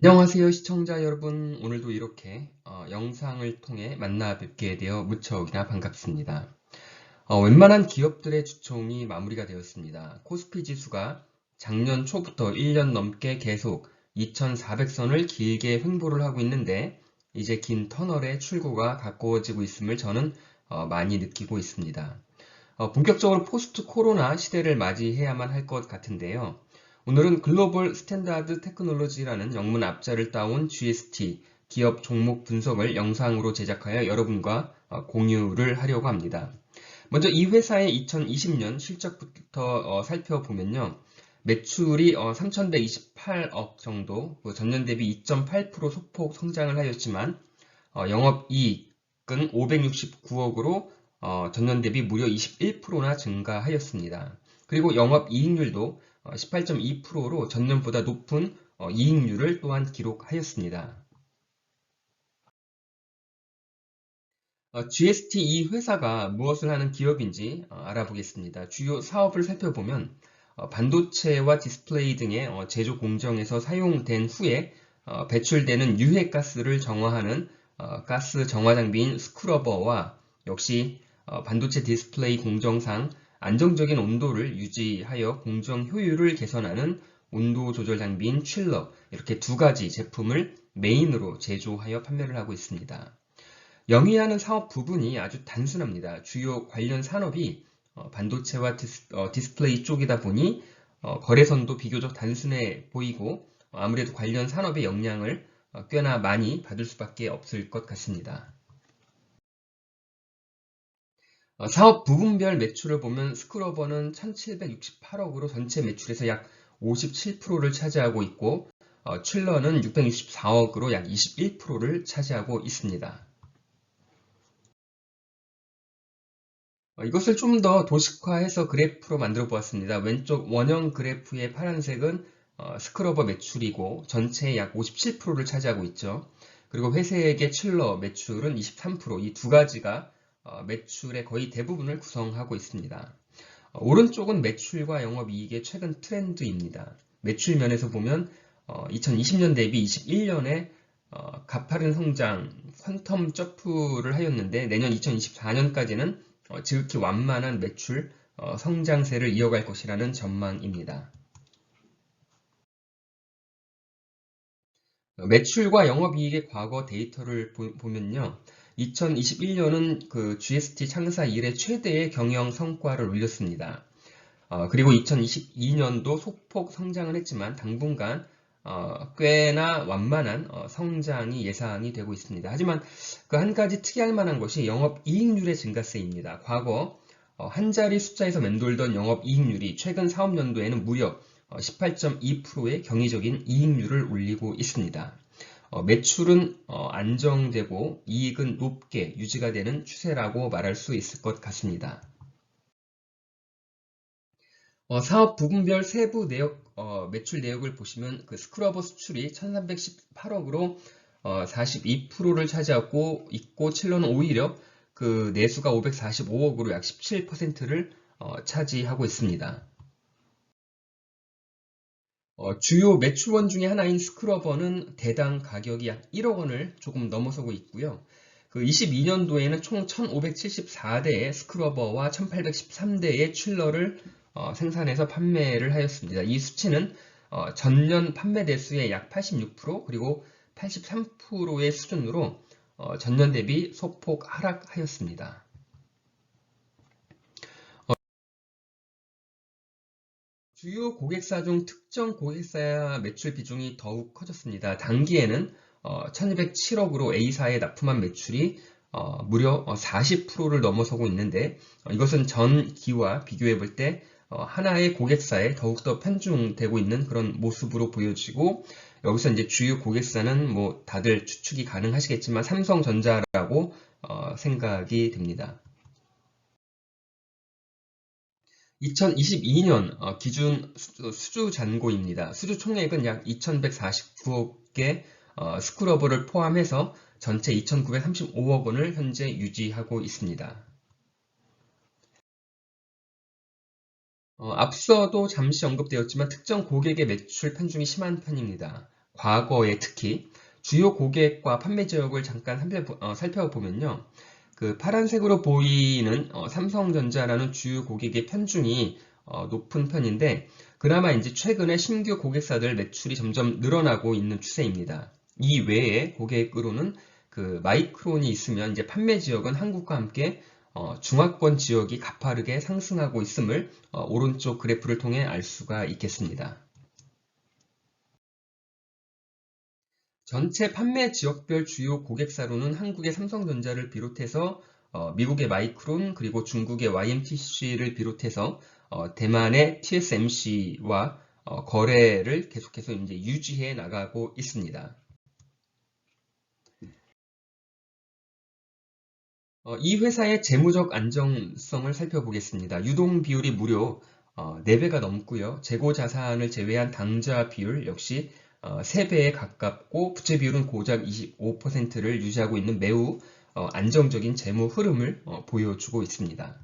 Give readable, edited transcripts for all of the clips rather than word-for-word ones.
안녕하세요, 시청자 여러분. 오늘도 이렇게 영상을 통해 만나 뵙게 되어 무척이나 반갑습니다. 웬만한 기업들의 주총이 마무리가 되었습니다. 코스피 지수가 작년 초부터 1년 넘게 계속 2400선을 길게 횡보를 하고 있는데 이제 긴 터널의 출구가 가까워지고 있음을 저는 많이 느끼고 있습니다. 본격적으로 포스트 코로나 시대를 맞이해야만 할 것 같은데요. 오늘은 글로벌 스탠다드 테크놀로지라는 영문 앞자를 따온 GST 기업 종목 분석을 영상으로 제작하여 여러분과 공유를 하려고 합니다. 먼저 이 회사의 2020년 실적부터 살펴보면요. 매출이 3,128억 정도, 전년 대비 2.8% 소폭 성장을 하였지만 영업이익은 569억으로 전년 대비 무려 21%나 증가하였습니다. 그리고 영업이익률도 18.2%로 전년보다 높은 이익률을 또한 기록하였습니다. GST 이 회사가 무엇을 하는 기업인지 알아보겠습니다. 주요 사업을 살펴보면 반도체와 디스플레이 등의 제조 공정에서 사용된 후에 배출되는 유해가스를 정화하는 가스 정화 장비인 스크러버와 역시 반도체 디스플레이 공정상 안정적인 온도를 유지하여 공정 효율을 개선하는 온도 조절 장비인 칠러, 이렇게 두 가지 제품을 메인으로 제조하여 판매를 하고 있습니다. 영위하는 사업 부분이 아주 단순합니다. 주요 관련 산업이 반도체와 디스플레이 쪽이다 보니 거래선도 비교적 단순해 보이고 아무래도 관련 산업의 영향을 꽤나 많이 받을 수밖에 없을 것 같습니다. 사업 부분별 매출을 보면 스크러버는 1768억으로 전체 매출에서 약 57%를 차지하고 있고 칠러는 664억으로 약 21%를 차지하고 있습니다. 이것을 좀 더 도식화해서 그래프로 만들어 보았습니다. 왼쪽 원형 그래프의 파란색은 스크러버 매출이고 전체의 약 57%를 차지하고 있죠. 그리고 회색의 칠러 매출은 23%, 이 두 가지가 매출의 거의 대부분을 구성하고 있습니다. 오른쪽은 매출과 영업이익의 최근 트렌드입니다. 매출 면에서 보면 2020년 대비 21년에 가파른 성장, 퀀텀 점프를 하였는데 내년 2024년까지는 지극히 완만한 매출 성장세를 이어갈 것이라는 전망입니다. 매출과 영업이익의 과거 데이터를 보면요. 2021년은 그 GST 창사 이래 최대의 경영 성과를 올렸습니다. 그리고 2022년도 소폭 성장을 했지만 당분간 꽤나 완만한 성장이 예상이 되고 있습니다. 하지만 그 한 가지 특이할 만한 것이 영업이익률의 증가세입니다. 과거 한 자리 숫자에서 맴돌던 영업이익률이 최근 사업연도에는 무려 18.2%의 경이적인 이익률을 올리고 있습니다. 매출은 안정되고 이익은 높게 유지가 되는 추세라고 말할 수 있을 것 같습니다. 사업 부분별 세부 내역, 매출 내역을 보시면 그 스크러버 수출이 1318억으로 42%를 차지하고 있고 칠러는 오히려 그 내수가 545억으로 약 17%를 차지하고 있습니다. 주요 매출원 중에 하나인 스크러버는 대당 가격이 약 1억 원을 조금 넘어서고 있고요. 그 22년도에는 총 1574대의 스크러버와 1813대의 칠러를 생산해서 판매를 하였습니다. 이 수치는 전년 판매 대수의 약 86% 그리고 83%의 수준으로 전년 대비 소폭 하락하였습니다. 주요 고객사 중 특정 고객사 매출 비중이 더욱 커졌습니다. 단기에는 1207억으로 A사에 납품한 매출이 무려 40%를 넘어서고 있는데 이것은 전기와 비교해 볼 때 하나의 고객사에 더욱더 편중되고 있는 그런 모습으로 보여지고 여기서 이제 주요 고객사는 뭐 다들 추측이 가능하시겠지만 삼성전자라고 생각이 됩니다. 2022년 기준 수주 잔고입니다. 수주 총액은 약 2,149억개 스크러버를 포함해서 전체 2,935억 원을 현재 유지하고 있습니다. 앞서도 잠시 언급되었지만 특정 고객의 매출 편중이 심한 편입니다. 과거에 특히 주요 고객과 판매 지역을 잠깐 살펴보면요. 그 파란색으로 보이는 삼성전자라는 주요 고객의 편중이 높은 편인데 그나마 이제 최근에 신규 고객사들 매출이 점점 늘어나고 있는 추세입니다. 이 외에 고객으로는 그 마이크론이 있으면 이제 판매 지역은 한국과 함께 중화권 지역이 가파르게 상승하고 있음을 오른쪽 그래프를 통해 알 수가 있겠습니다. 전체 판매 지역별 주요 고객사로는 한국의 삼성전자를 비롯해서 미국의 마이크론 그리고 중국의 YMTC를 비롯해서 대만의 TSMC와 거래를 계속해서 이제 유지해 나가고 있습니다. 이 회사의 재무적 안정성을 살펴보겠습니다. 유동 비율이 무려 4배가 넘고요. 재고 자산을 제외한 당좌 비율 역시 3배에 가깝고 부채 비율은 고작 25%를 유지하고 있는 매우 안정적인 재무 흐름을 보여주고 있습니다.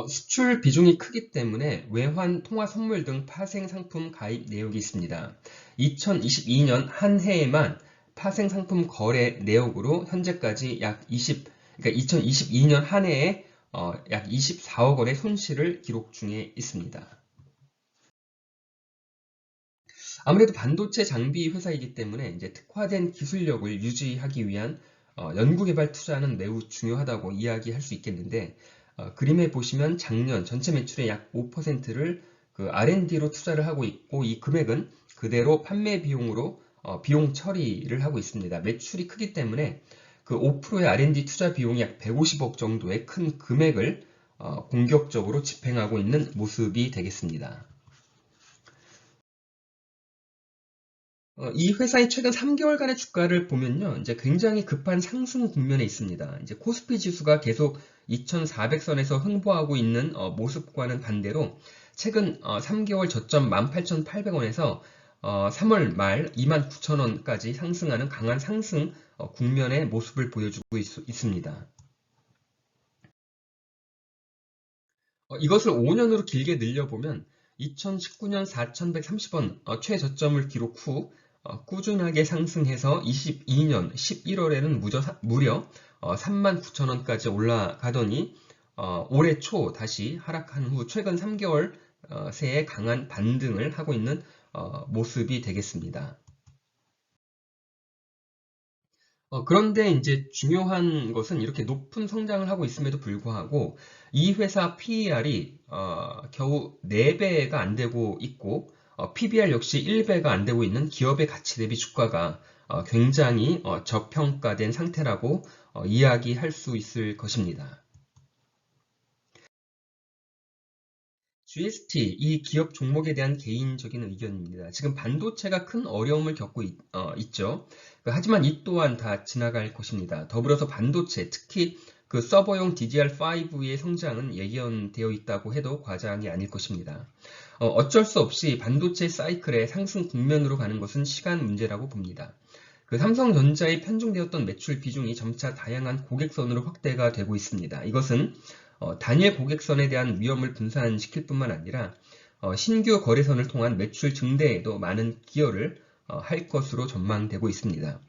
수출 비중이 크기 때문에 외환, 통화 선물 등 파생 상품 가입 내역이 있습니다. 2022년 한 해에만 파생 상품 거래 내역으로 현재까지 그러니까 2022년 한 해에 약 24억 원의 손실을 기록 중에 있습니다. 아무래도 반도체 장비 회사이기 때문에 이제 특화된 기술력을 유지하기 위한 연구개발 투자는 매우 중요하다고 이야기할 수 있겠는데 그림에 보시면 작년 전체 매출의 약 5%를 그 R&D로 투자를 하고 있고 이 금액은 그대로 판매 비용으로 비용 처리를 하고 있습니다. 매출이 크기 때문에 그 5%의 R&D 투자 비용이 약 150억 정도의 큰 금액을 공격적으로 집행하고 있는 모습이 되겠습니다. 이 회사의 최근 3개월간의 주가를 보면요. 이제 굉장히 급한 상승 국면에 있습니다. 이제 코스피 지수가 계속 2,400선에서 횡보하고 있는 모습과는 반대로 최근 3개월 저점 18,800원에서 3월 말 29,000원까지 상승하는 강한 상승 국면의 모습을 보여주고 있습니다. 이것을 5년으로 길게 늘려보면 2019년 4,130원 최저점을 기록 후 꾸준하게 상승해서 22년 11월에는 무려 39,000원까지 올라가더니 올해 초 다시 하락한 후 최근 3개월 새에 강한 반등을 하고 있는 모습이 되겠습니다. 그런데 이제 중요한 것은 이렇게 높은 성장을 하고 있음에도 불구하고 이 회사 PER이 겨우 4배가 안 되고 있고 PBR 역시 1배가 안 되고 있는 기업의 가치 대비 주가가 굉장히 저평가된 상태라고 이야기할 수 있을 것입니다. GST, 이 기업 종목에 대한 개인적인 의견입니다. 지금 반도체가 큰 어려움을 겪고 있죠. 하지만 이 또한 다 지나갈 것입니다. 더불어서 반도체, 특히 그 서버용 DDR5의 성장은 예견되어 있다고 해도 과장이 아닐 것입니다. 어쩔 수 없이 반도체 사이클의 상승 국면으로 가는 것은 시간 문제라고 봅니다. 그 삼성전자에 편중되었던 매출 비중이 점차 다양한 고객선으로 확대가 되고 있습니다. 이것은 단일 고객선에 대한 위험을 분산시킬 뿐만 아니라 신규 거래선을 통한 매출 증대에도 많은 기여를 할 것으로 전망되고 있습니다.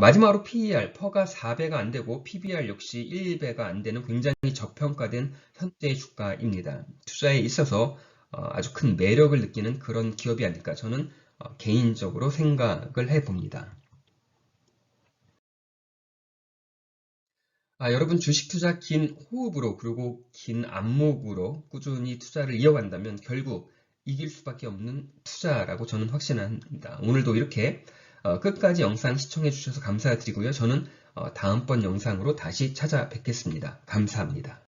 마지막으로 PER, 퍼가 4배가 안 되고 PBR 역시 1배가 안 되는 굉장히 저평가된 현재의 주가입니다. 투자에 있어서 아주 큰 매력을 느끼는 그런 기업이 아닐까 저는 개인적으로 생각을 해봅니다. 여러분 주식 투자 긴 호흡으로 그리고 긴 안목으로 꾸준히 투자를 이어간다면 결국 이길 수밖에 없는 투자라고 저는 확신합니다. 오늘도 이렇게 끝까지 영상 시청해 주셔서 감사드리고요. 저는 다음번 영상으로 다시 찾아뵙겠습니다. 감사합니다.